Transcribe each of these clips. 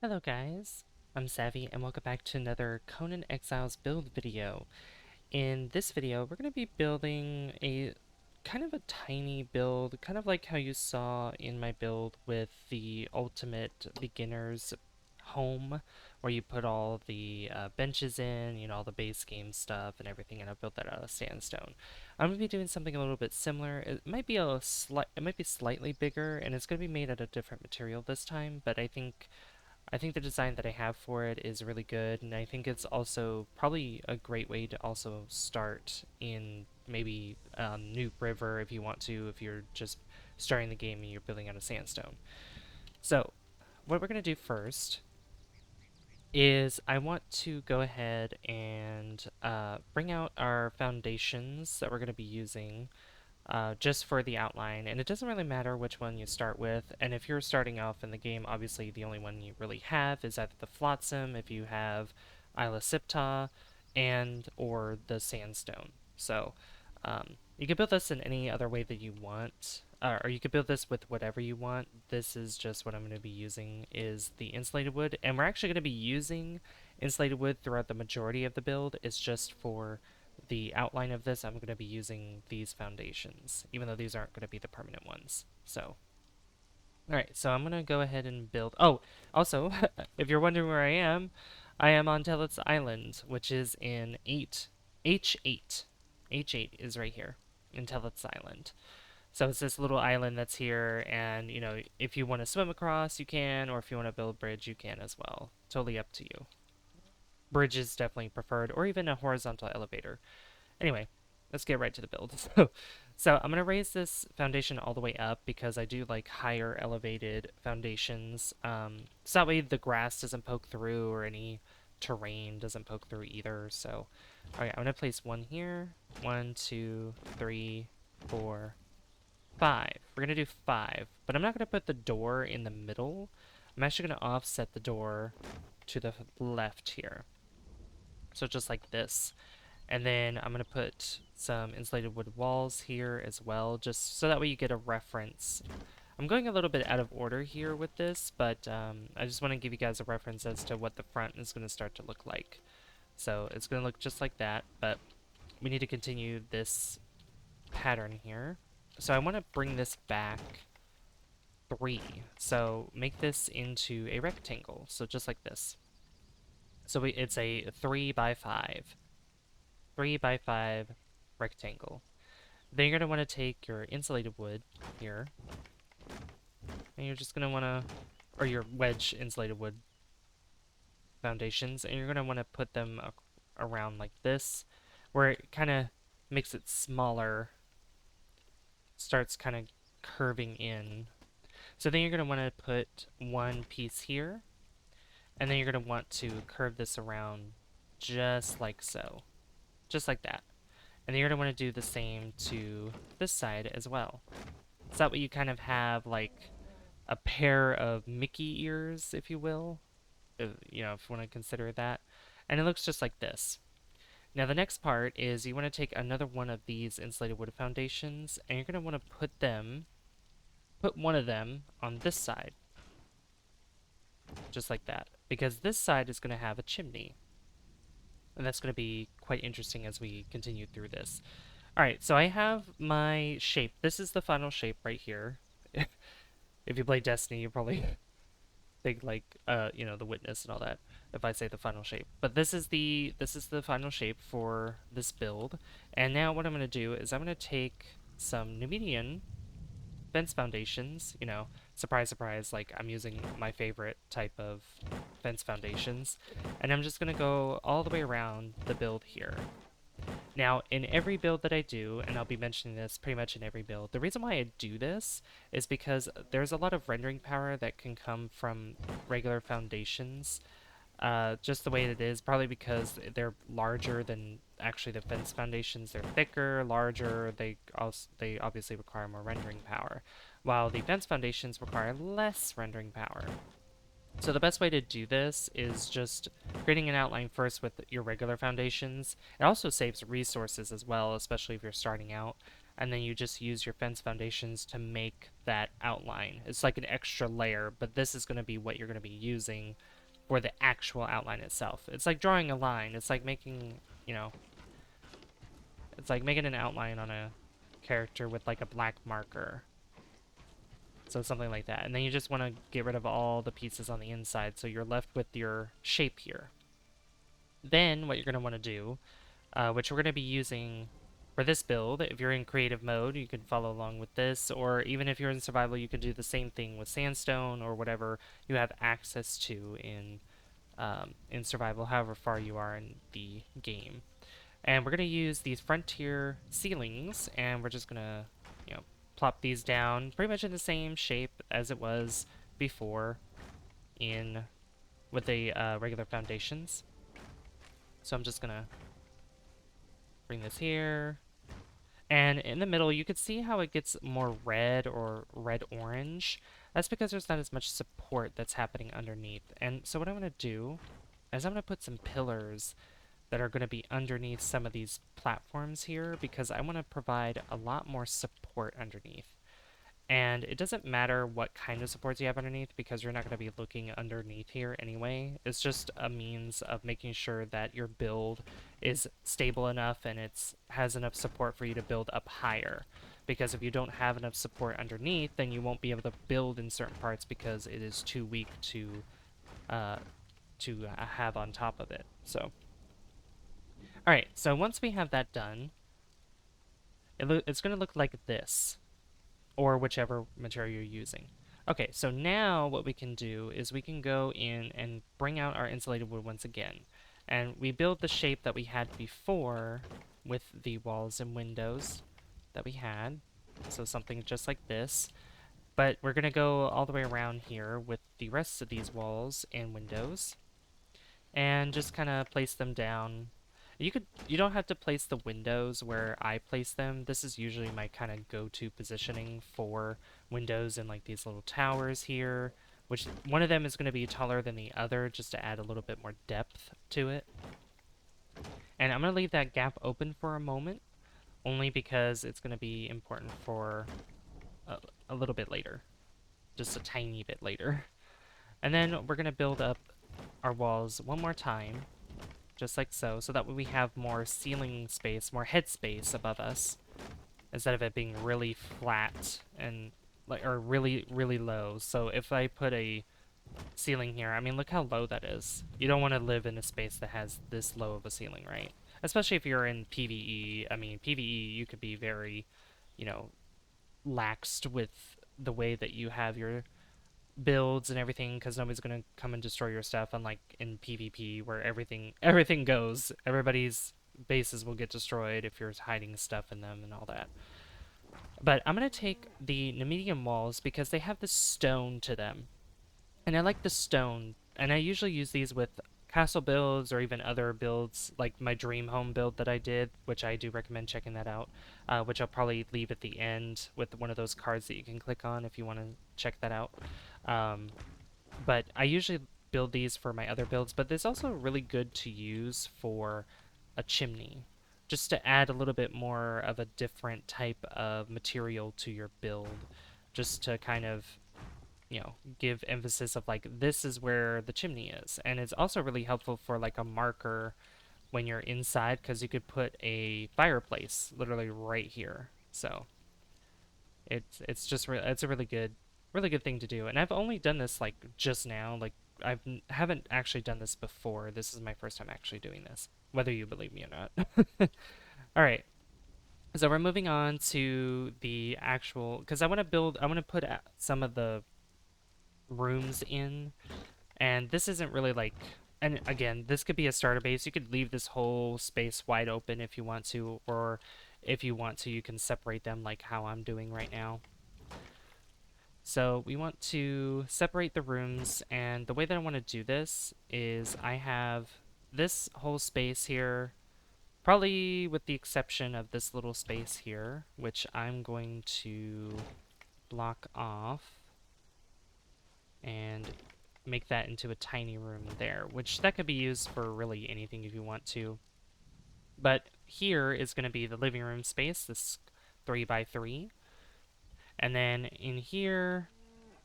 Hello guys, I'm Savvy and welcome back to another Conan Exiles build video. In this video, we're going to be building a kind of a tiny build, kind of like how you saw in my build with the ultimate beginner's home, where you put all the benches in, all the base game stuff and everything, and I built that out of sandstone. I'm going to be doing something a little bit similar. It might be it might be slightly bigger, and it's going to be made out of different material this time, but I think the design that I have for it is really good, and I think it's also probably a great way to also start in maybe New River if you want to, if you're just starting the game and you're building out of sandstone. So, what we're going to do first is I want to go ahead and bring out our foundations that we're going to be using just for the outline, and it doesn't really matter which one you start with. And if you're starting off in the game, obviously the only one you really have is either the Flotsam, if you have Isla Sipta, and or the Sandstone. So you can build this in any other way that you want, or you could build this with whatever you want. This is just what I'm going to be using is the insulated wood, and we're actually going to be using insulated wood throughout the majority of the build. It's just for the outline of this, I'm going to be using these foundations, even though these aren't going to be the permanent ones. So, alright, so I'm going to go ahead and build. Oh, also, if you're wondering where I am on Tellit's Island, which is in H8. H8 is right here in Tellit's Island. So it's this little island that's here, and if you want to swim across, you can, or if you want to build a bridge, you can as well. Totally up to you. Bridge is definitely preferred, or even a horizontal elevator. Anyway, let's get right to the build. So I'm going to raise this foundation all the way up because I do like higher elevated foundations. So that way the grass doesn't poke through or any terrain doesn't poke through either. So, all right, I'm going to place one here. 1, 2, 3, 4, 5. We're going to do 5, but I'm not going to put the door in the middle. I'm actually going to offset the door to the left here. So just like this. And then I'm going to put some insulated wood walls here as well, just so that way you get a reference. I'm going a little bit out of order here with this, but I just want to give you guys a reference as to what the front is going to start to look like. So it's going to look just like that, but we need to continue this pattern here. So I want to bring this back 3. So make this into a rectangle, so just like this. So it's a 3 by 5. 3 by 5 rectangle. Then you're going to want to take your insulated wood here, and you're just going to want to, or your wedge insulated wood foundations, and you're going to want to put them around like this, where it kind of makes it smaller, starts kind of curving in. So then you're going to want to put one piece here, and then you're going to want to curve this around just like so. Just like that. And then you're going to want to do the same to this side as well. So that way you kind of have like a pair of Mickey ears, if you will. If you want to consider that. And it looks just like this. Now the next part is you want to take another one of these insulated wood foundations, and you're going to want to put one of them on this side. Just like that. Because this side is going to have a chimney. And that's going to be quite interesting as we continue through this. Alright, so I have my shape. This is the final shape right here. If you play Destiny, you probably think like, the witness and all that, if I say the final shape. But this is the final shape for this build. And now what I'm going to do is I'm going to take some Numidian fence foundations, surprise, surprise, like I'm using my favorite type of fence foundations, and I'm just going to go all the way around the build here. Now, in every build that I do, and I'll be mentioning this pretty much in every build, the reason why I do this is because there's a lot of rendering power that can come from regular foundations, just the way it is, probably because they're larger than actually the fence foundations. They're thicker, larger, they obviously require more rendering power, while the fence foundations require less rendering power. So the best way to do this is just creating an outline first with your regular foundations. It also saves resources as well, especially if you're starting out. and then you just use your fence foundations to make that outline. It's like an extra layer, but this is going to be what you're going to be using for the actual outline itself. It's like drawing a line. It's like making, it's like making an outline on a character with like a black marker. So something like that. And then you just want to get rid of all the pieces on the inside, so you're left with your shape here. Then what you're going to want to do, which we're going to be using for this build, if you're in creative mode, you can follow along with this, or even if you're in survival, you can do the same thing with sandstone or whatever you have access to in survival, however far you are in the game. And we're going to use these frontier ceilings, and we're just going to, plop these down pretty much in the same shape as it was before in with the regular foundations. So I'm just going to bring this here. And in the middle, you can see how it gets more red or red-orange. That's because there's not as much support that's happening underneath. And so what I'm going to do is I'm going to put some pillars that are going to be underneath some of these platforms here, because I want to provide a lot more support underneath. And it doesn't matter what kind of supports you have underneath, because you're not going to be looking underneath here anyway. It's just a means of making sure that your build is stable enough and it has enough support for you to build up higher. Because if you don't have enough support underneath, then you won't be able to build in certain parts because it is too weak to have on top of it. So, all right. So once we have that done, it's going to look like this, or whichever material you're using. Okay, so now what we can do is we can go in and bring out our insulated wood once again. And we build the shape that we had before with the walls and windows that we had. So something just like this. But we're going to go all the way around here with the rest of these walls and windows, and just kind of place them down. You don't have to place the windows where I place them. This is usually my kind of go-to positioning for windows in like these little towers here, which one of them is going to be taller than the other just to add a little bit more depth to it. And I'm going to leave that gap open for a moment, only because it's going to be important for a little bit later, just a tiny bit later. And then we're going to build up our walls one more time, just like so, so that way we have more ceiling space, more head space above us, instead of it being really flat and like, or really, really low. So if I put a ceiling here, I mean, look how low that is. You don't want to live in a space that has this low of a ceiling, right? Especially if you're in PvE. I mean, PvE, you could be very, laxed with the way that you have your builds and everything, because nobody's gonna come and destroy your stuff, unlike in PvP where everything goes. Everybody's bases will get destroyed if you're hiding stuff in them and all that. But I'm gonna take the Nemedium walls because they have this stone to them, and I like the stone, and I usually use these with castle builds or even other builds like my dream home build that I did, which I do recommend checking that out, which I'll probably leave at the end with one of those cards that you can click on if you want to check that out. But I usually build these for my other builds, but it's also really good to use for a chimney, just to add a little bit more of a different type of material to your build, just to kind of, give emphasis of like, this is where the chimney is. And it's also really helpful for like a marker when you're inside, because you could put a fireplace literally right here. So it's a really good thing to do. And I've only done this like just now. Like haven't actually done this before. This is my first time actually doing this, whether you believe me or not. All right. So we're moving on to the actual, because I want to put some of the rooms in, and this isn't really like, and again, this could be a starter base. You could leave this whole space wide open if you want to, or if you want to, you can separate them like how I'm doing right now. So we want to separate the rooms, and the way that I want to do this is I have this whole space here, probably with the exception of this little space here, which I'm going to block off and make that into a tiny room there, which that could be used for really anything if you want to. But here is going to be the living room space, this 3x3. And then in here,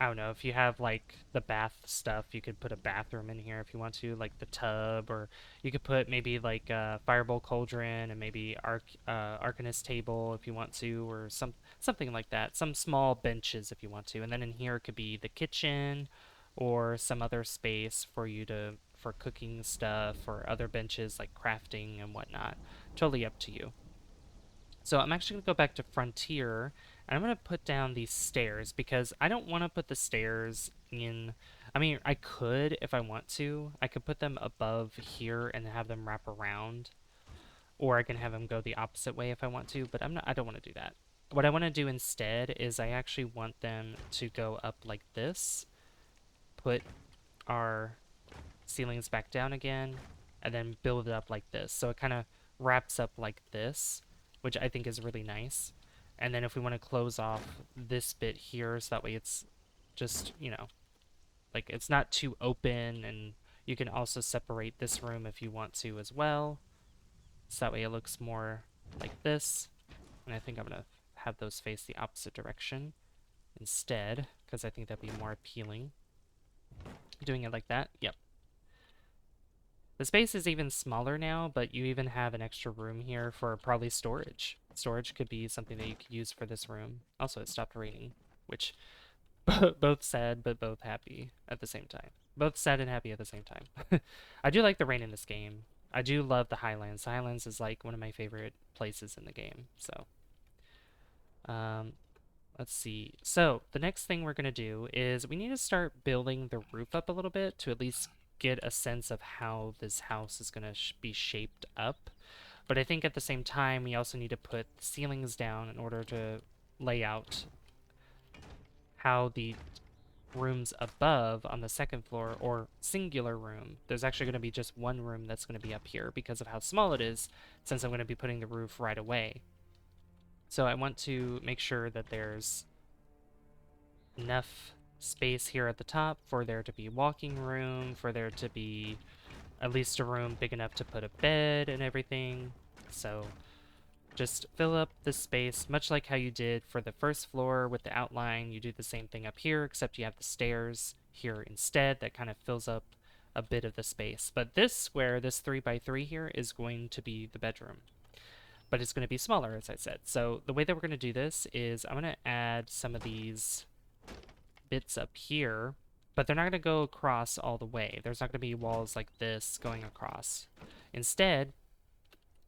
I don't know, if you have like the bath stuff, you could put a bathroom in here if you want to, like the tub, or you could put maybe like a fireball cauldron and maybe arcanist table if you want to, or something like that. Some small benches if you want to. And then in here could be the kitchen or some other space for you to for cooking stuff, or other benches like crafting and whatnot. Totally up to you. So I'm actually going to go back to Frontier, and I'm going to put down these stairs because I don't want to put the stairs in. I mean, I could if I want to. I could put them above here and have them wrap around, or I can have them go the opposite way if I want to, but I don't want to do that. What I want to do instead is I actually want them to go up like this, put our ceilings back down again, and then build it up like this. So it kind of wraps up like this, which I think is really nice. And then if we want to close off this bit here, so that way it's just, you know, like it's not too open, and you can also separate this room if you want to as well. So that way it looks more like this. And I think I'm going to have those face the opposite direction instead, because I think that'd be more appealing. Doing it like that. Yep. The space is even smaller now, but you even have an extra room here for probably storage. Storage could be something that you could use for this room. Also, it stopped raining, which both sad but both happy at the same time. Both sad and happy at the same time. I do like the rain in this game. I do love the Highlands. The Highlands is like one of my favorite places in the game. So, um, let's see. So the next thing we're going to do is we need to start building the roof up a little bit to at least get a sense of how this house is going to be shaped up. But I think at the same time, we also need to put the ceilings down in order to lay out how the rooms above on the second floor, or singular room, there's actually going to be just one room that's going to be up here because of how small it is, since I'm going to be putting the roof right away. So I want to make sure that there's enough space here at the top for there to be walking room, for there to be at least a room big enough to put a bed and everything. So just fill up this space, much like how you did for the first floor with the outline. You do the same thing up here, except you have the stairs here instead. That kind of fills up a bit of the space. But this square, this 3x3 here, is going to be the bedroom. But it's going to be smaller, as I said. So the way that we're going to do this is I'm going to add some of these bits up here, but they're not going to go across all the way. There's not going to be walls like this going across. Instead,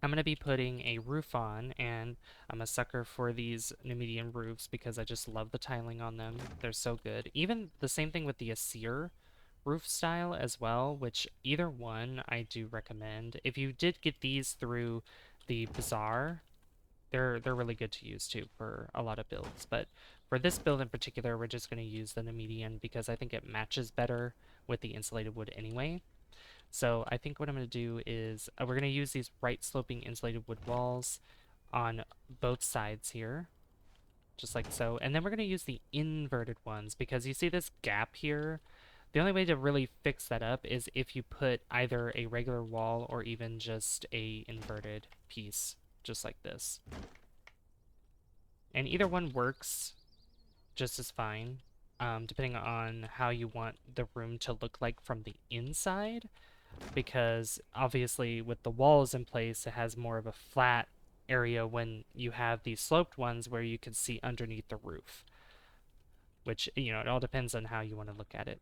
I'm going to be putting a roof on, and I'm a sucker for these Numidian roofs because I just love the tiling on them. They're so good. Even the same thing with the Asir roof style as well, which either one I do recommend. If you did get these through the Bazaar, they're really good to use too for a lot of builds. But for this build in particular, we're just going to use the Numidian because I think it matches better with the insulated wood anyway. So I think what I'm going to do is we're going to use these right sloping insulated wood walls on both sides here, just like so. And then we're going to use the inverted ones because you see this gap here. The only way to really fix that up is if you put either a regular wall or even just a inverted piece, just like this. And either one works just as fine, depending on how you want the room to look like from the inside. Because obviously with the walls in place, it has more of a flat area when you have these sloped ones where you can see underneath the roof, which, you know, it all depends on how you want to look at it.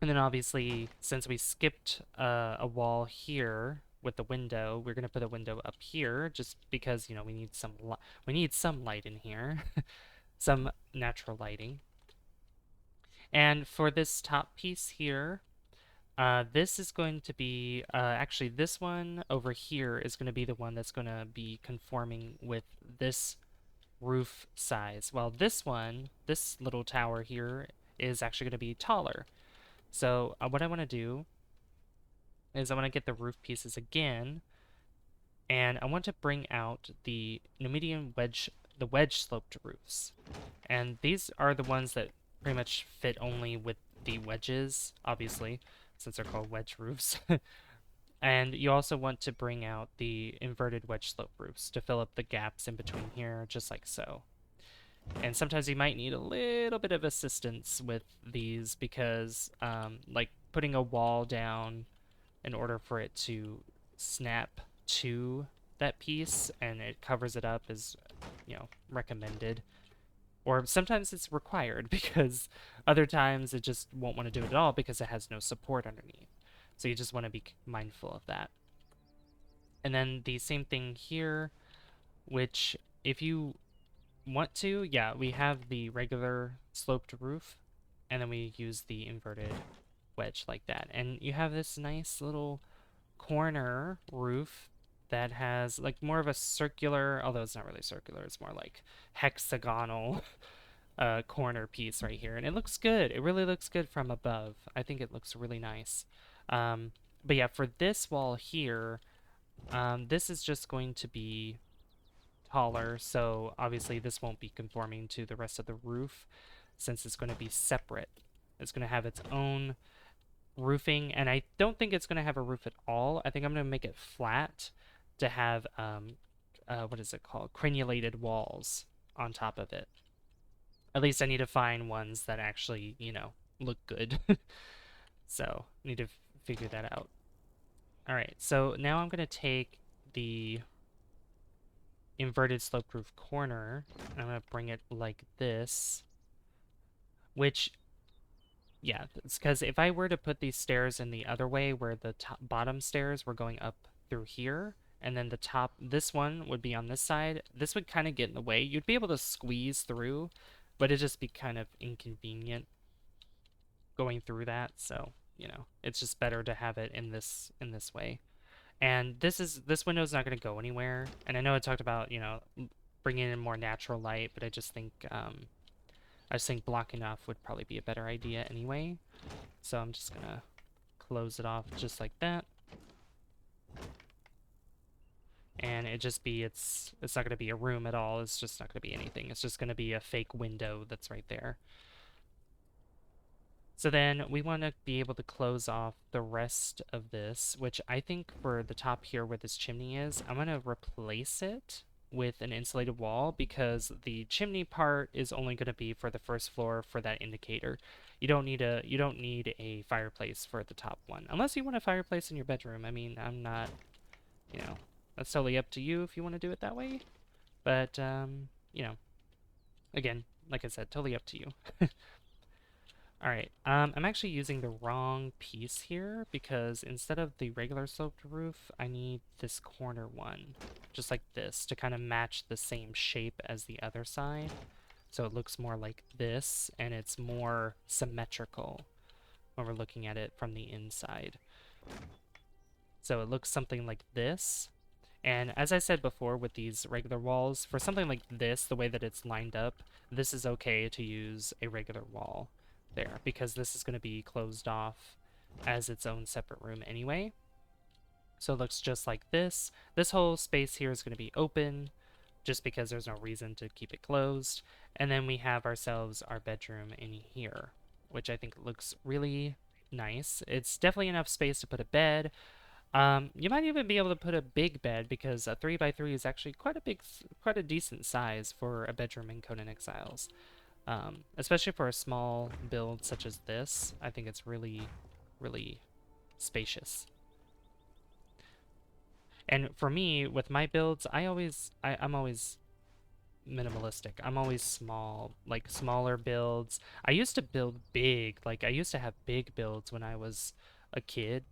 And then obviously, since we skipped a wall here with the window, we're going to put a window up here just because, you know, we need some light in here, some natural lighting. And for this top piece here, this is going to be, actually this one over here is going to be the one that's going to be conforming with this roof size. While this one, this little tower here, is actually going to be taller. So what I want to do is I want to get the roof pieces again, and I want to bring out the Numidian wedge, the wedge sloped roofs. And these are the ones that pretty much fit only with the wedges, obviously, since they're called wedge roofs. And you also want to bring out the inverted wedge slope roofs to fill up the gaps in between here, just like so. And sometimes you might need a little bit of assistance with these because, like putting a wall down in order for it to snap to that piece and it covers it up is, recommended. Or sometimes it's required because other times it just won't want to do it at all because it has no support underneath. So you just want to be mindful of that. And then the same thing here, which if you want to, yeah, we have the regular sloped roof and then we use the inverted wedge like that. And you have this nice little corner roof that has like more of a circular, although it's not really circular, it's more like hexagonal corner piece right here. And it looks good. It really looks good from above. I think it looks really nice. But yeah, for this wall here, this is just going to be taller, so obviously this won't be conforming to the rest of the roof since it's going to be separate. It's going to have its own roofing, and I don't think it's going to have a roof at all. I think I'm going to make it flat to have, what is it called? Crenulated walls on top of it. At least I need to find ones that actually, look good. So, need to figure that out. All right, so now I'm going to take the inverted sloped roof corner, and I'm going to bring it like this, which, yeah, it's because if I were to put these stairs in the other way where the bottom stairs were going up through here, and then the top, this one would be on this side, this would kind of get in the way. You'd be able to squeeze through, but it'd just be kind of inconvenient going through that. So, it's just better to have it in this way. And this window is not going to go anywhere. And I know I talked about, bringing in more natural light, but I just think blocking off would probably be a better idea anyway. So I'm just gonna close it off just like that. And it's not gonna be a room at all. It's just not gonna be anything. It's just gonna be a fake window that's right there. So then we want to be able to close off the rest of this, which I think for the top here where this chimney is, I'm going to replace it with an insulated wall because the chimney part is only going to be for the first floor for that indicator. You don't need a fireplace for the top one, unless you want a fireplace in your bedroom. I mean, I'm not, that's totally up to you if you want to do it that way. But again, like I said, totally up to you. All right, I'm actually using the wrong piece here because instead of the regular sloped roof, I need this corner one, just like this, to kind of match the same shape as the other side. So it looks more like this, and it's more symmetrical when we're looking at it from the inside. So it looks something like this. And as I said before with these regular walls, for something like this, the way that it's lined up, this is okay to use a regular wall there because this is going to be closed off as its own separate room anyway. So it looks just like this. This whole space here is going to be open just because there's no reason to keep it closed. And then we have ourselves our bedroom in here, which I think looks really nice. It's definitely enough space to put a bed. You might even be able to put a big bed because a 3x3 is actually quite a decent size for a bedroom in Conan Exiles. Especially for a small build such as this, I think it's really, really spacious. And for me, with my builds, I'm always minimalistic. I'm always small, like smaller builds. I used to build big, like I used to have big builds when I was a kid.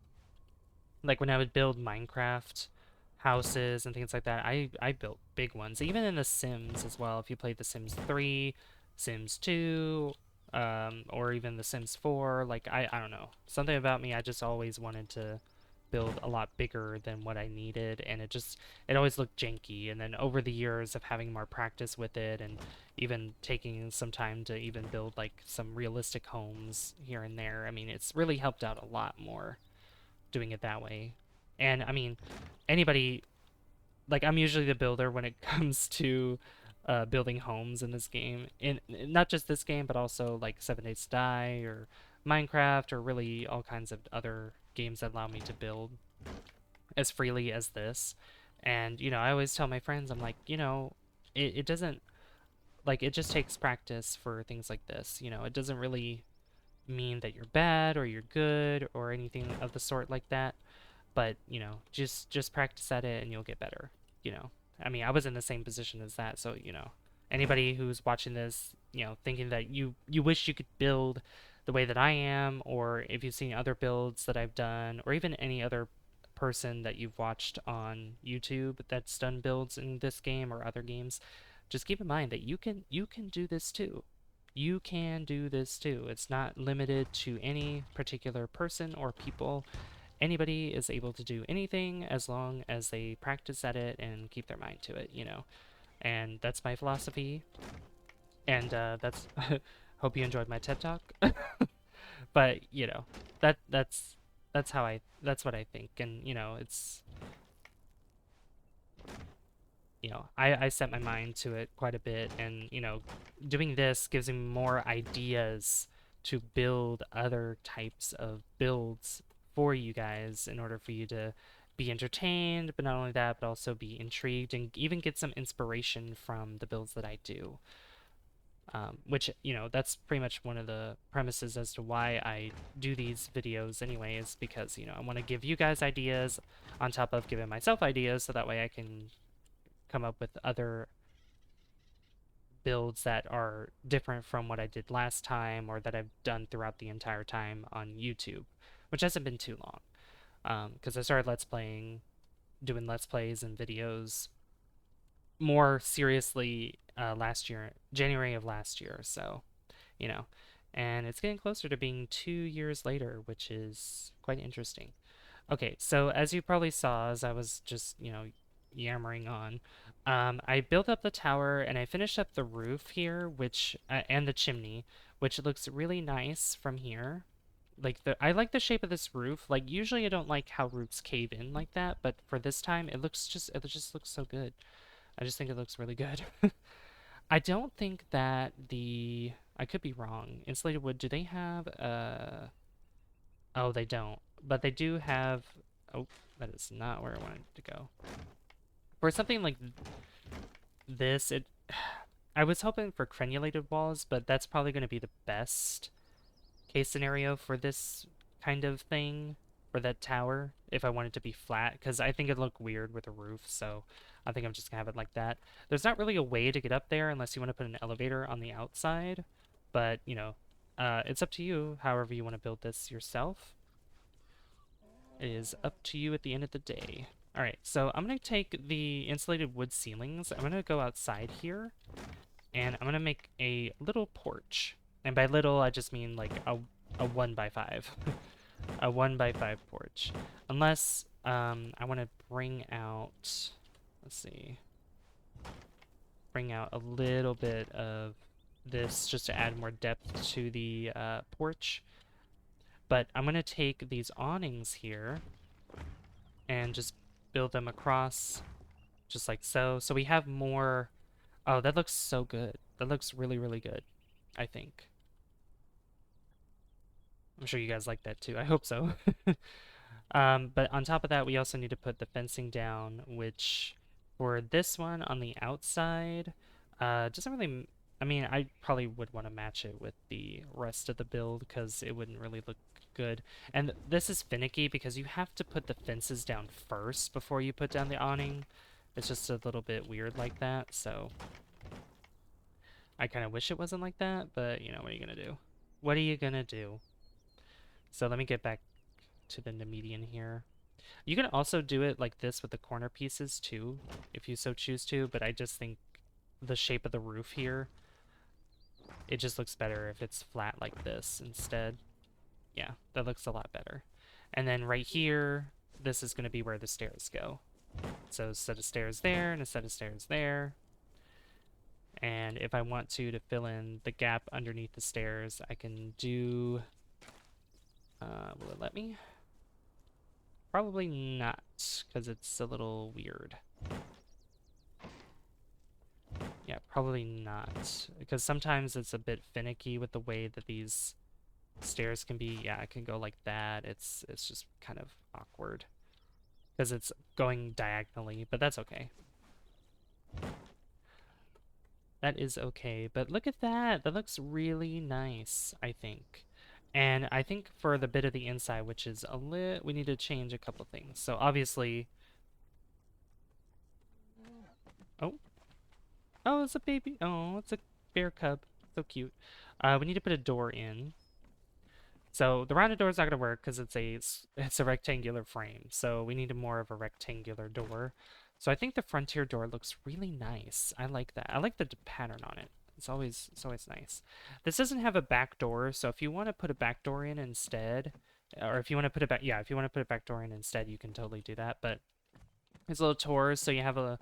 Like when I would build Minecraft houses and things like that, I built big ones. Even in The Sims as well. If you played The Sims 3, Sims 2, or even The Sims 4, like I don't know. Something about me, I just always wanted to build a lot bigger than what I needed, and it always looked janky. And then over the years of having more practice with it and even taking some time to even build like some realistic homes here and there, I mean, it's really helped out a lot more doing it that way. And I mean, anybody, like I'm usually the builder when it comes to building homes in this game. In not just this game, but also like 7 Days to Die or Minecraft or really all kinds of other games that allow me to build. as freely as this. And, I always tell my friends, I'm like, it doesn't, like, it just takes practice for things like this. It doesn't really mean that you're bad or you're good or anything of the sort like that. But, just practice at it and you'll get better, you know. I mean, I was in the same position as that, so, anybody who's watching this, thinking that you wish you could build the way that I am, or if you've seen other builds that I've done, or even any other person that you've watched on YouTube that's done builds in this game or other games, just keep in mind that you can do this too. You can do this too. It's not limited to any particular person or people. Anybody is able to do anything as long as they practice at it and keep their mind to it. And that's my philosophy. And that's hope you enjoyed my TED talk. But that's how that's what I think. And it's I set my mind to it quite a bit, and doing this gives me more ideas to build other types of builds for you guys in order for you to be entertained, but not only that, but also be intrigued and even get some inspiration from the builds that I do. Which, that's pretty much one of the premises as to why I do these videos anyway, is because, I want to give you guys ideas on top of giving myself ideas, so that way I can come up with other builds that are different from what I did last time or that I've done throughout the entire time on YouTube, which hasn't been too long. Because I started doing Let's Plays and videos more seriously last year, January of last year, so, you know, and it's getting closer to being 2 years later, which is quite interesting. Okay, so as you probably saw, as I was just, yammering on, I built up the tower and I finished up the roof here, which and the chimney, which looks really nice from here. Like I like the shape of this roof. Like usually I don't like how roofs cave in like that, but for this time it just looks so good. I just think it looks really good. I don't think that I could be wrong. Insulated wood, do they have oh, they don't. But they do have oh, that is not where I wanted to go. For something like this, I was hoping for crenulated walls, but that's probably going to be the best case scenario for this kind of thing, for that tower, if I want it to be flat, because I think it'd look weird with a roof, so I think I'm just going to have it like that. There's not really a way to get up there unless you want to put an elevator on the outside, but, it's up to you however you want to build this yourself. It is up to you at the end of the day. All right, so I'm going to take the insulated wood ceilings. I'm going to go outside here, and I'm going to make a little porch. And by little, I just mean like a 1 by 5. A 1 by 5 porch. Unless I want to bring out, let's see, bring out a little bit of this just to add more depth to the porch. But I'm going to take these awnings here and just build them across just like so. So we have more. Oh, that looks so good. That looks really, really good, I think. I'm sure you guys like that too. I hope so. But on top of that, we also need to put the fencing down, which for this one on the outside, doesn't really. I mean, I probably would want to match it with the rest of the build because it wouldn't really look good. And this is finicky because you have to put the fences down first before you put down the awning. It's just a little bit weird like that, so I kind of wish it wasn't like that, but what are you gonna do? What are you gonna do? So let me get back to the median here. You can also do it like this with the corner pieces too, if you so choose to, but I just think the shape of the roof here, it just looks better if it's flat like this instead. Yeah, that looks a lot better. And then right here, this is going to be where the stairs go. So a set of stairs there and a set of stairs there. And if I want to fill in the gap underneath the stairs, I can do... will it let me? Probably not, because it's a little weird. Yeah, probably not, because sometimes it's a bit finicky with the way that these stairs can be. Yeah, it can go like that. It's just kind of awkward. because it's going diagonally, but that's okay. That is okay, but look at that. That looks really nice, I think. And I think for the bit of the inside, which is a lit, we need to change a couple things. So obviously, oh, oh, it's a baby. Oh, it's a bear cub. So cute. We need to put a door in. So the rounded door is not going to work because it's a rectangular frame. So we need more of a rectangular door. So I think the frontier door looks really nice. I like that. I like the pattern on it. It's always nice. This doesn't have a back door, so if you want to put a back door in instead, or if you want to put it back, yeah, if you want to put a back door in instead, you can totally do that. But it's a little tours, so you have a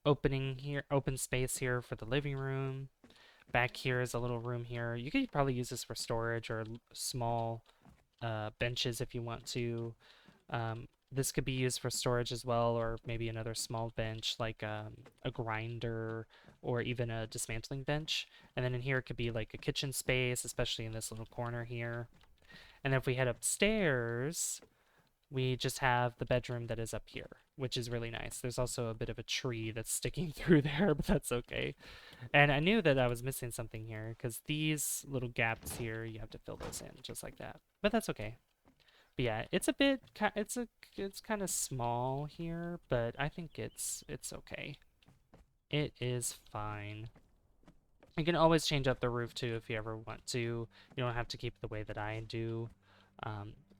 opening here, open space here for the living room. Back here is a little room here. You could probably use this for storage or small benches if you want to. This could be used for storage as well, or maybe another small bench like a grinder or even a dismantling bench. And then in here it could be like a kitchen space, especially in this little corner here. And then if we head upstairs, we just have the bedroom that is up here, which is really nice. There's also a bit of a tree that's sticking through there, but that's okay. And I knew that I was missing something here because these little gaps here, you have to fill those in just like that. But that's okay. But yeah, it's a bit, it's kind of small here, but I think it's okay. It is fine. You can always change up the roof too if you ever want to. You don't have to keep it the way that I do.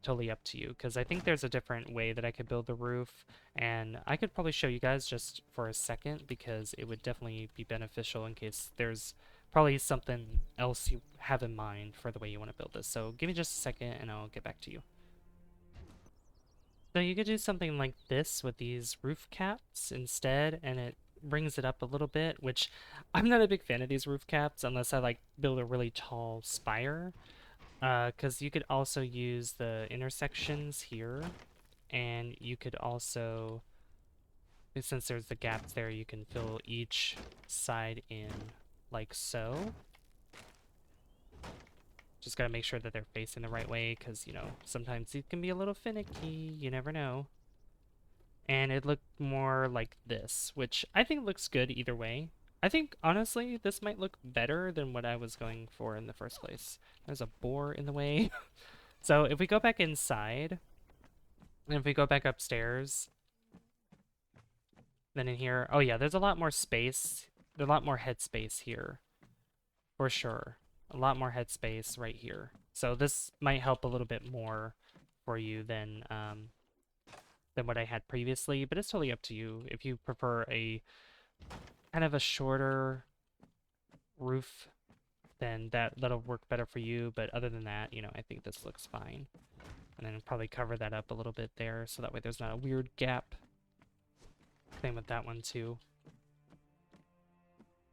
Totally up to you, because I think there's a different way that I could build the roof, and I could probably show you guys just for a second because it would definitely be beneficial in case there's probably something else you have in mind for the way you want to build this. So give me just a second and I'll get back to you. So you could do something like this with these roof caps instead, and it brings it up a little bit, which I'm not a big fan of these roof caps unless I like build a really tall spire. Because you could also use the intersections here, and you could also, since there's the gaps there, you can fill each side in like so. Just gotta make sure that they're facing the right way, because, you know, sometimes it can be a little finicky, you never know. And it looked more like this, which I think looks good either way. I think, honestly, this might look better than what I was going for in the first place. There's a boar in the way. So if we go back inside, and if we go back upstairs, then in here, oh yeah, there's a lot more space. There's a lot more headspace here, for sure. A lot more headspace right here. So this might help a little bit more for you than what I had previously, but it's totally up to you. If you prefer a kind of a shorter roof, then that'll work better for you. But other than that, you know, I think this looks fine. And then probably cover that up a little bit there, so that way there's not a weird gap. Same with that one too.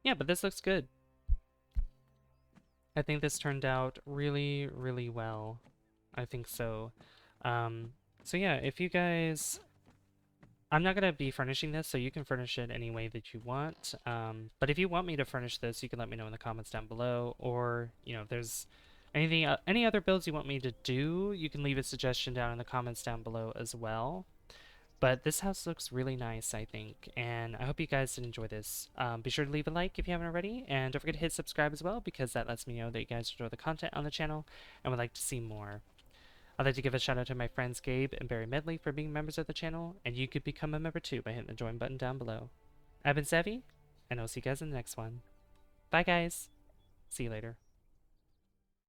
Yeah, but this looks good. I think this turned out really, really well. I think so. So yeah, if you guys... I'm not going to be furnishing this, so you can furnish it any way that you want. But if you want me to furnish this, you can let me know in the comments down below. Or, you know, if there's anything, any other builds you want me to do, you can leave a suggestion down in the comments down below as well. But this house looks really nice, I think, and I hope you guys did enjoy this. Be sure to leave a like if you haven't already, and don't forget to hit subscribe as well, because that lets me know that you guys enjoy the content on the channel and would like to see more. I'd like to give a shout out to my friends Gabe and Barry Medley for being members of the channel, and you could become a member too by hitting the join button down below. I've been Savvy, and I'll see you guys in the next one. Bye guys! See you later.